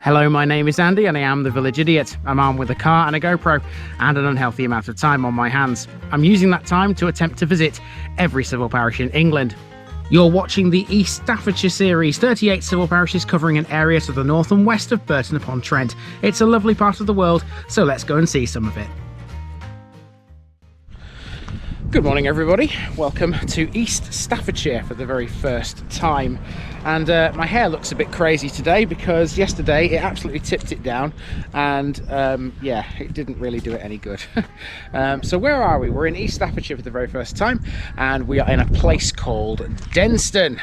Hello, my name is Andy and I am the Village Idiot. I'm armed with a car and a GoPro and an unhealthy amount of time on my hands. I'm using that time to attempt to visit every civil parish in England. You're watching the East Staffordshire series, 38 civil parishes covering an area to the north and west of Burton-upon-Trent. It's a lovely part of the world, so let's go and see some of it. Good morning everybody, welcome to East Staffordshire for the very first time. And my hair looks a bit crazy today because yesterday it absolutely tipped it down and yeah, it didn't really do it any good. So where are we? We're in East Staffordshire for the very first time and we are in a place called Denstone.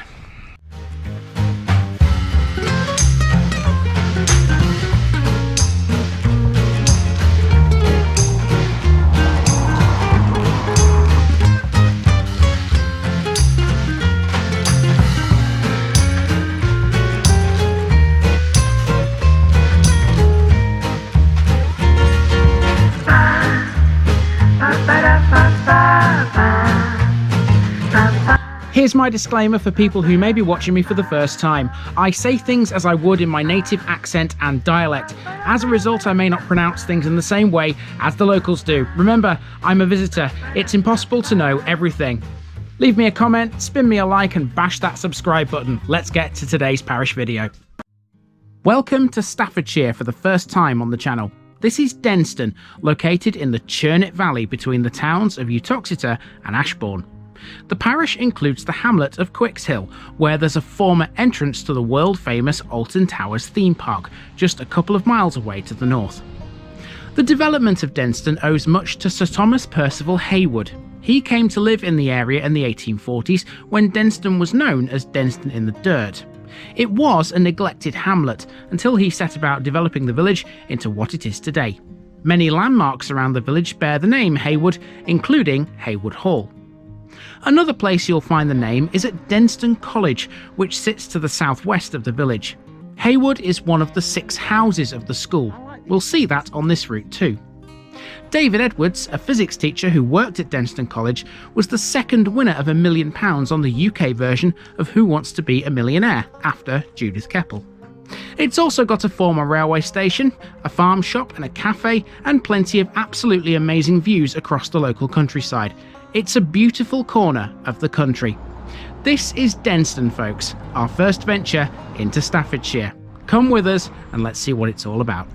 Here's my disclaimer for people who may be watching me for the first time. I say things as I would in my native accent and dialect. As a result, I may not pronounce things in the same way as the locals do. Remember, I'm a visitor. It's impossible to know everything. Leave me a comment, spin me a like and bash that subscribe button. Let's get to today's parish video. Welcome to Staffordshire for the first time on the channel. This is Denstone, located in the Churnet Valley between the towns of Uttoxeter and Ashbourne. The parish includes the hamlet of Quixhill, where there's a former entrance to the world-famous Alton Towers theme park, just a couple of miles away to the north. The development of Denstone owes much to Sir Thomas Percival Heywood. He came to live in the area in the 1840s when Denstone was known as Denstone in the Dirt. It was a neglected hamlet until he set about developing the village into what it is today. Many landmarks around the village bear the name Heywood, including Heywood Hall. Another place you'll find the name is at Denstone College, which sits to the southwest of the village. Heywood is one of the 6 houses of the school. We'll see that on this route too. David Edwards, a physics teacher who worked at Denstone College, was the second winner of £1 million on the UK version of Who Wants to Be a Millionaire, after Judith Keppel. It's also got a former railway station, a farm shop and a cafe, and plenty of absolutely amazing views across the local countryside. It's a beautiful corner of the country. This is Denstone, folks, our first venture into Staffordshire. Come with us and let's see what it's all about.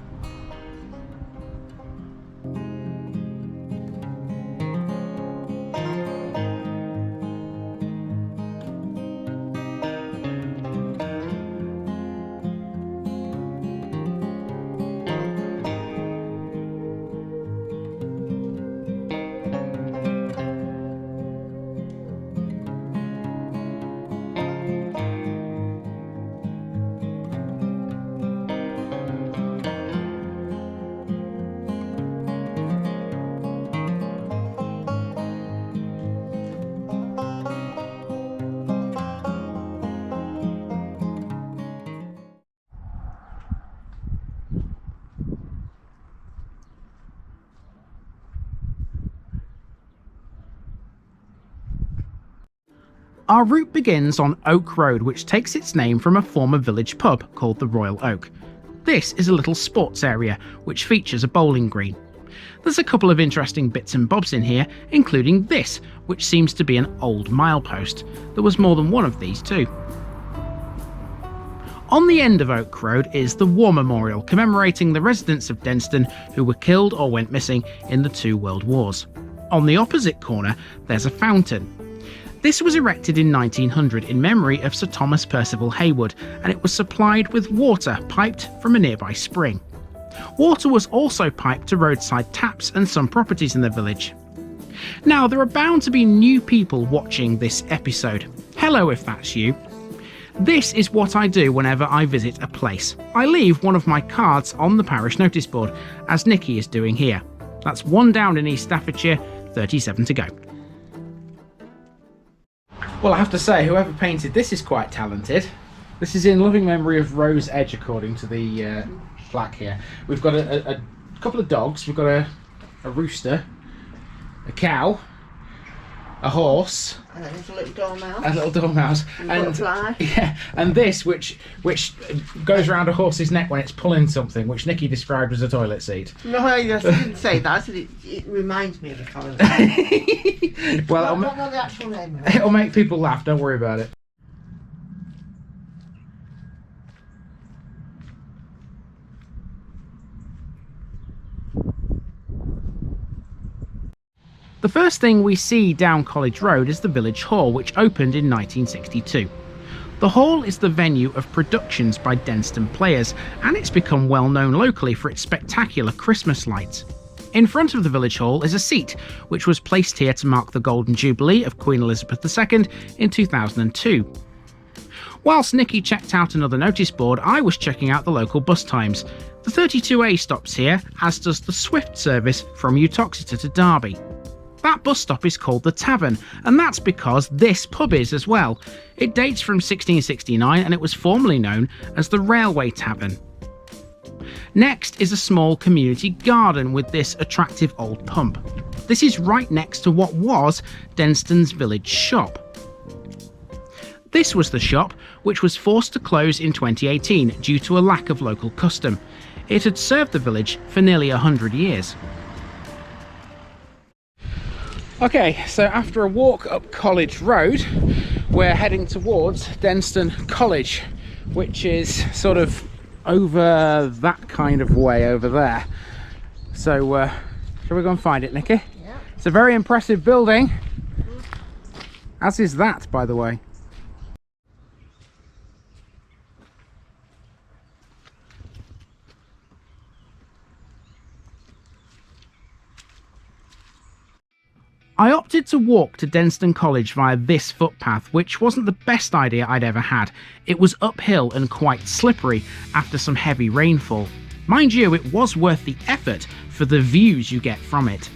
Our route begins on Oak Road, which takes its name from a former village pub called the Royal Oak. This is a little sports area, which features a bowling green. There's a couple of interesting bits and bobs in here, including this, which seems to be an old milepost. There was more than one of these too. On the end of Oak Road is the War Memorial, commemorating the residents of Denstone who were killed or went missing in the 2 World Wars. On the opposite corner, there's a fountain. This was erected in 1900 in memory of Sir Thomas Percival Heywood, and it was supplied with water piped from a nearby spring. Water was also piped to roadside taps and some properties in the village. Now, there are bound to be new people watching this episode. Hello if that's you. This is what I do whenever I visit a place. I leave one of my cards on the parish notice board, as Nikki is doing here. That's 1 down in East Staffordshire, 37 to go. Well, I have to say, whoever painted this is quite talented. This is in loving memory of Rose Edge, according to the plaque here. We've got a couple of dogs. We've got a rooster, a cow, a horse, and then there's a little dormouse. A little dormouse, and butterfly. Yeah, and this which goes around a horse's neck when it's pulling something, which Nikki described as a toilet seat. No, I didn't say that. I said it reminds me of a toilet seat. Well, I don't know the actual name of it. It'll make people laugh. Don't worry about it. The first thing we see down College Road is the Village Hall, which opened in 1962. The hall is the venue of productions by Denstone players, and it's become well known locally for its spectacular Christmas lights. In front of the Village Hall is a seat, which was placed here to mark the Golden Jubilee of Queen Elizabeth II in 2002. Whilst Nikki checked out another notice board, I was checking out the local bus times. The 32A stops here, as does the Swift service from Uttoxeter to Derby. That bus stop is called the Tavern, and that's because this pub is as well. It dates from 1669 and it was formerly known as the Railway Tavern. Next is a small community garden with this attractive old pump. This is right next to what was Denstone's village shop. This was the shop, which was forced to close in 2018 due to a lack of local custom. It had served the village for nearly 100 years. Okay, so after a walk up College Road, we're heading towards Denstone College, which is sort of over that kind of way over there. So, shall we go and find it, Nikki? Yeah. It's a very impressive building, as is that, by the way. I opted to walk to Denstone College via this footpath, which wasn't the best idea I'd ever had. It was uphill and quite slippery after some heavy rainfall. Mind you, it was worth the effort for the views you get from it.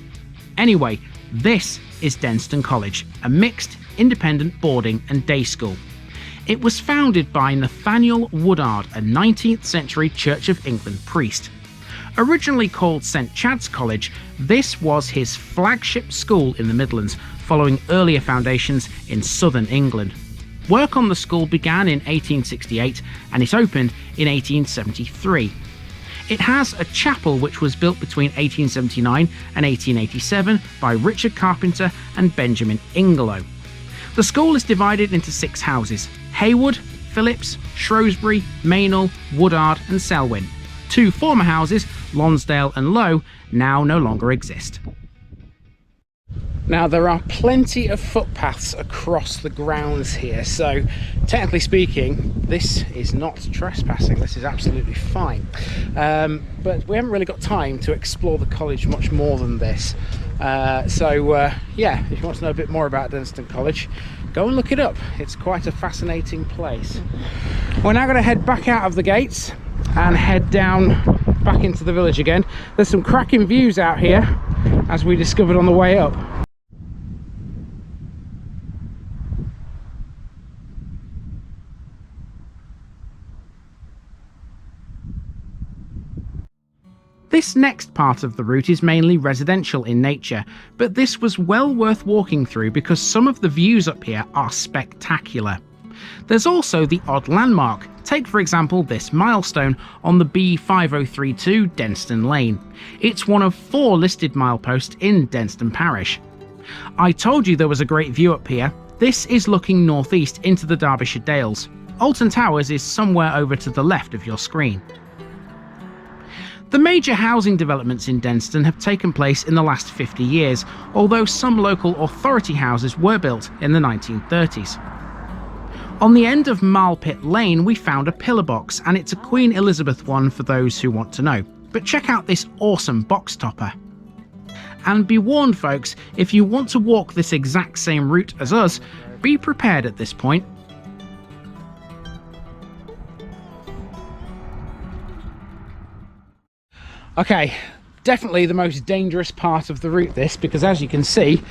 Anyway, this is Denstone College, a mixed, independent boarding and day school. It was founded by Nathaniel Woodard, a 19th century Church of England priest. Originally called St Chad's College, this was his flagship school in the Midlands, following earlier foundations in southern England. Work on the school began in 1868 and it opened in 1873. It has a chapel which was built between 1879 and 1887 by Richard Carpenter and Benjamin Ingelow. The school is divided into 6 houses: Heywood, Phillips, Shrewsbury, Meynell, Woodard and Selwyn. 2 former houses, Lonsdale and Low, now no longer exist. Now, there are plenty of footpaths across the grounds here, so technically speaking, this is not trespassing. This is absolutely fine. But we haven't really got time to explore the college much more than this. Yeah, if you want to know a bit more about Denstone College, go and look it up. It's quite a fascinating place. We're now going to head back out of the gates and head down back into the village again. There's some cracking views out here, as we discovered on the way up. This next part of the route is mainly residential in nature, but this was well worth walking through because some of the views up here are spectacular. There's also the odd landmark. Take for example this milestone on the B5032 Denstone Lane. It's one of 4 listed mileposts in Denstone Parish. I told you there was a great view up here. This is looking northeast into the Derbyshire Dales. Alton Towers is somewhere over to the left of your screen. The major housing developments in Denstone have taken place in the last 50 years, although some local authority houses were built in the 1930s. On the end of Malpit Lane we found a pillar box, and it's a Queen Elizabeth one for those who want to know. But check out this awesome box topper. And be warned folks, if you want to walk this exact same route as us, be prepared at this point. Okay, definitely the most dangerous part of the route this, because as you can see,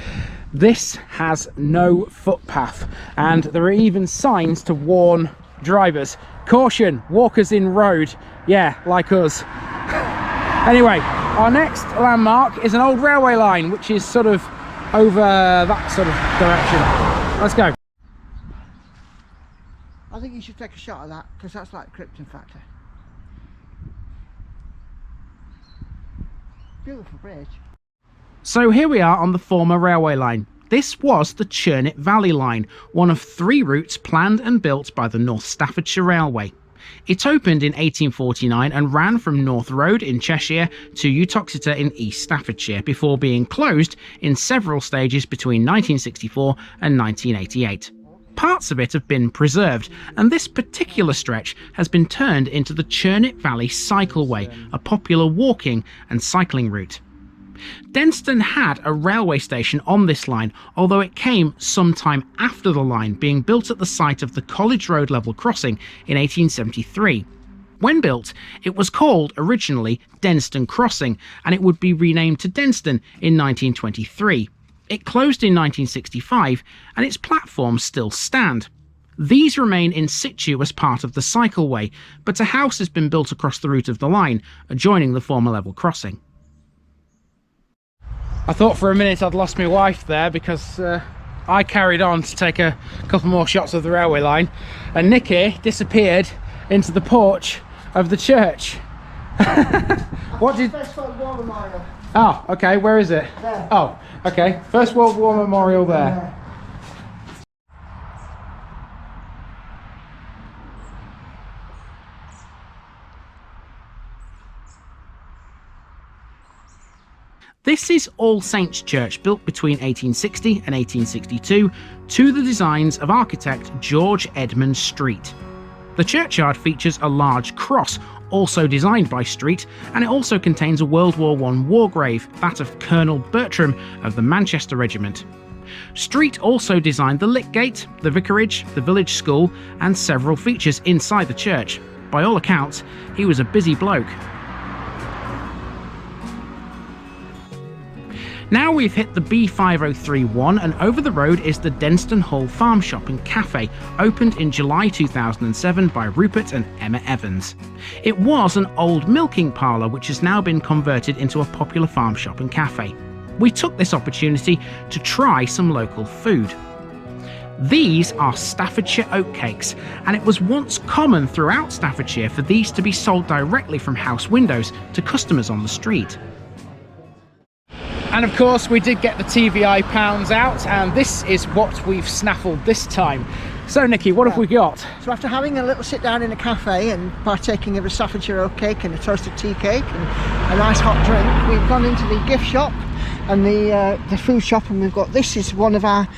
this has no footpath, and there are even signs to warn drivers. Caution, walkers in road. Yeah, like us. Anyway, our next landmark is an old railway line, which is sort of over that sort of direction. Let's go. I think you should take a shot of that, because that's like Krypton Factor. Beautiful bridge. So here we are on the former railway line. This was the Churnet Valley line, one of 3 routes planned and built by the North Staffordshire Railway. It opened in 1849 and ran from North Road in Cheshire to Uttoxeter in East Staffordshire before being closed in several stages between 1964 and 1988. Parts of it have been preserved, and this particular stretch has been turned into the Churnet Valley Cycleway, a popular walking and cycling route. Denstone had a railway station on this line, although it came some time after the line, being built at the site of the College Road level crossing in 1873. When built, it was called originally Denstone Crossing, and it would be renamed to Denstone in 1923. It closed in 1965, and its platforms still stand. These remain in situ as part of the cycleway, but a house has been built across the route of the line, adjoining the former level crossing. I thought for a minute I'd lost my wife there, because I carried on to take a couple more shots of the railway line, and Nikki disappeared into the porch of the church. What did... First World War Memorial. Oh, okay, where is it? There. Oh, okay, First World War Memorial there. Yeah. This is All Saints Church, built between 1860 and 1862 to the designs of architect George Edmund Street. The churchyard features a large cross, also designed by Street, and it also contains a World War I war grave, that of Colonel Bertram of the Manchester Regiment. Street also designed the Lick Gate, the vicarage, the village school, and several features inside the church. By all accounts, he was a busy bloke. Now we've hit the B5031, and over the road is the Denstone Hall Farm Shop and Cafe, opened in July 2007 by Rupert and Emma Evans. It was an old milking parlour which has now been converted into a popular farm shop and cafe. We took this opportunity to try some local food. These are Staffordshire oatcakes, and it was once common throughout Staffordshire for these to be sold directly from house windows to customers on the street. And of course we did get the TVI pounds out, and this is what we've snaffled this time. So Nikki, what have we got? So after having a little sit down in a cafe and partaking of a Staffordshire oatcake and a toasted tea cake and a nice hot drink, we've gone into the gift shop and the food shop, and we've got, this is one of our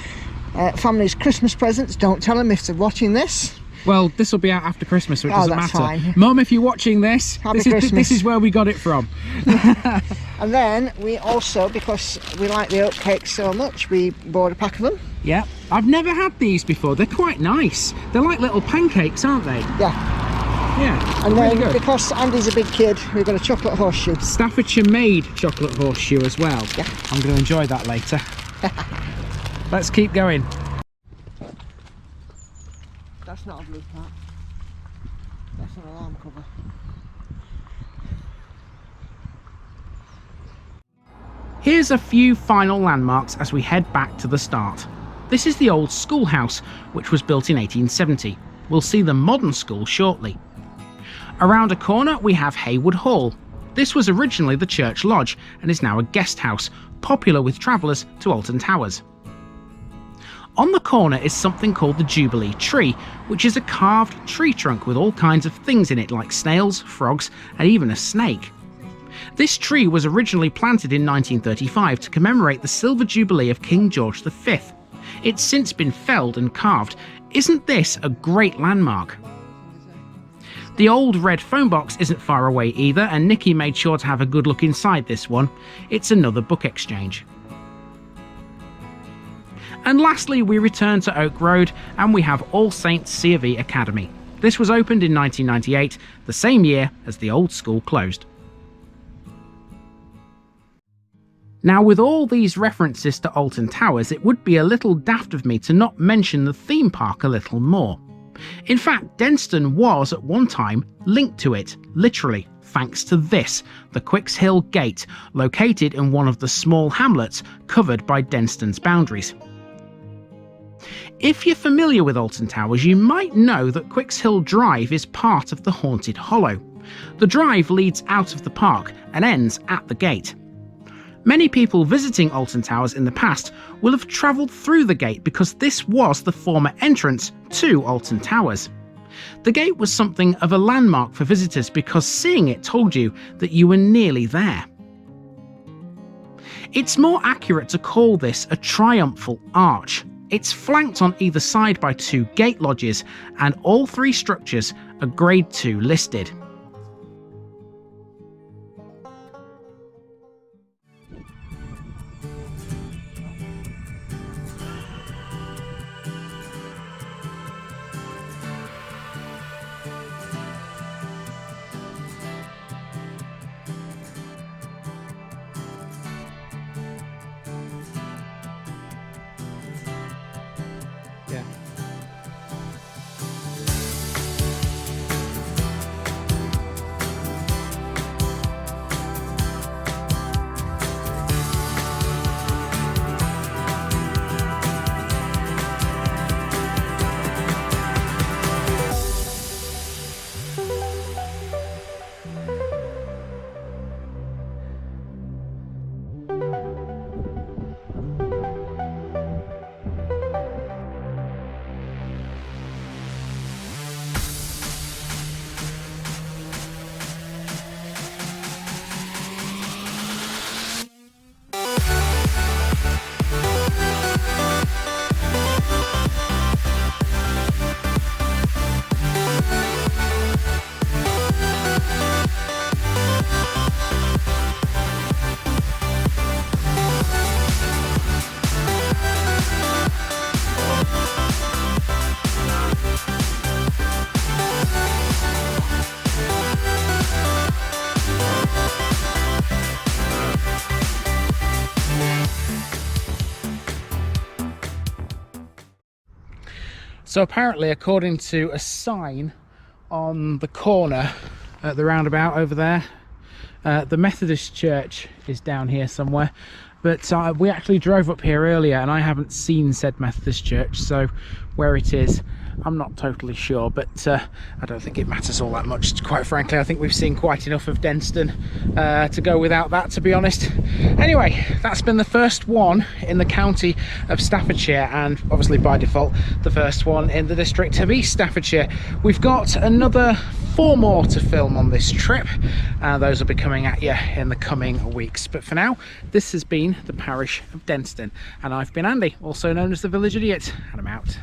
family's Christmas presents. Don't tell them if they're watching this. Well, this will be out after Christmas, so it doesn't matter. Fine. Mum, if you're watching this, this is where we got it from. And then we also, because we like the oatcakes so much, we bought a pack of them. Yeah, I've never had these before. They're quite nice. They're like little pancakes, aren't they? Yeah. Yeah, And then, really good. because Andy's a big kid, we've got a chocolate horseshoe. Staffordshire made chocolate horseshoe as well. Yeah. I'm going to enjoy that later. Let's keep going. That's not a blue part. That's an alarm cover. Here's a few final landmarks as we head back to the start. This is the old schoolhouse, which was built in 1870. We'll see the modern school shortly. Around a corner we have Heywood Hall. This was originally the church lodge and is now a guest house, popular with travellers to Alton Towers. On the corner is something called the Jubilee Tree, which is a carved tree trunk with all kinds of things in it, like snails, frogs, and even a snake. This tree was originally planted in 1935 to commemorate the Silver Jubilee of King George V. It's since been felled and carved. Isn't this a great landmark? The old red phone box isn't far away either, and Nikki made sure to have a good look inside this one. It's another book exchange. And lastly, we return to Oak Road and we have All Saints C of E Academy. This was opened in 1998, the same year as the old school closed. Now, with all these references to Alton Towers, it would be a little daft of me to not mention the theme park a little more. In fact, Denstone was at one time linked to it, literally, thanks to this, the Quixhill Gate, located in one of the small hamlets covered by Denstone's boundaries. If you're familiar with Alton Towers, you might know that Quixhill Drive is part of the Haunted Hollow. The drive leads out of the park and ends at the gate. Many people visiting Alton Towers in the past will have travelled through the gate because this was the former entrance to Alton Towers. The gate was something of a landmark for visitors because seeing it told you that you were nearly there. It's more accurate to call this a triumphal arch. It's flanked on either side by 2 gate lodges, and all 3 structures are Grade 2 listed. Yeah. So apparently, according to a sign on the corner at the roundabout over there, the Methodist church is down here somewhere. But we actually drove up here earlier and I haven't seen said Methodist church, so where it is I'm not totally sure, but I don't think it matters all that much, quite frankly. I think we've seen quite enough of Denstone to go without that, to be honest. Anyway, that's been the first one in the county of Staffordshire, and obviously by default the first one in the district of East Staffordshire. We've got another 4 more to film on this trip, and those will be coming at you in the coming weeks. But for now, this has been the parish of Denstone, and I've been Andy, also known as the Village Idiot, and I'm out.